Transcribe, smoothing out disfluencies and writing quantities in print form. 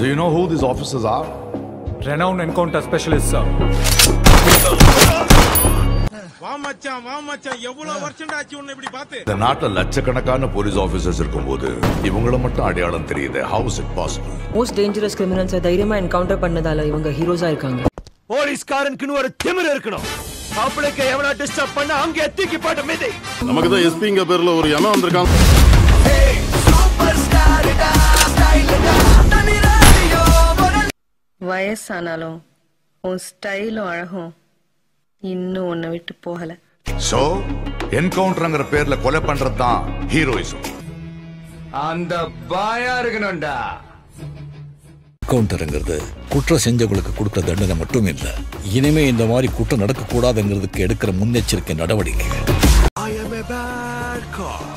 Do you know who these officers are? Renowned encounter specialist, sir. இந்த நாட்டுல லட்சக்கணக்கான police officers இருக்கும்போது இவங்கள மட்டும் அடையாளம் தெரியுது. How is it possible? Most dangerous criminals தைரியமா என்கவுண்டர் பண்ணதால இவங்க ஹீரோஸா இருக்காங்க. போலீஸ்காரனுக்கு ஒரு திமிரு இருக்கணும். பப்ளிக்கை எவனா டிஸ்டர்ப் பண்ணா அங்கே தூக்கி போட்டு மிதி. நமக்கு தான் எஸ்பிங்க பேர்ல ஒரு யமன் வந்திருக்கான். வயசானாலும் உன் ஸ்டைலும் அழகும் இன்னும் உன்னை விட்டு போகல. So, என்கவுண்டர்ங்கிற பேர்ல கொலை பண்றது தான் ஹீரோயிசம். அந்த பாயா இருக்கணும்டா. என்கவுண்டர்ங்கிறது குற்றம் செஞ்சவங்களுக்கு கொடுத்த தண்டனை மட்டும் இல்ல, இனிமே இந்த மாதிரி குற்றம் நடக்க கூடாதுங்கிறதுக்கு எடுக்கிற முன்னெச்சரிக்கை நடவடிக்கை. I am a bad cop.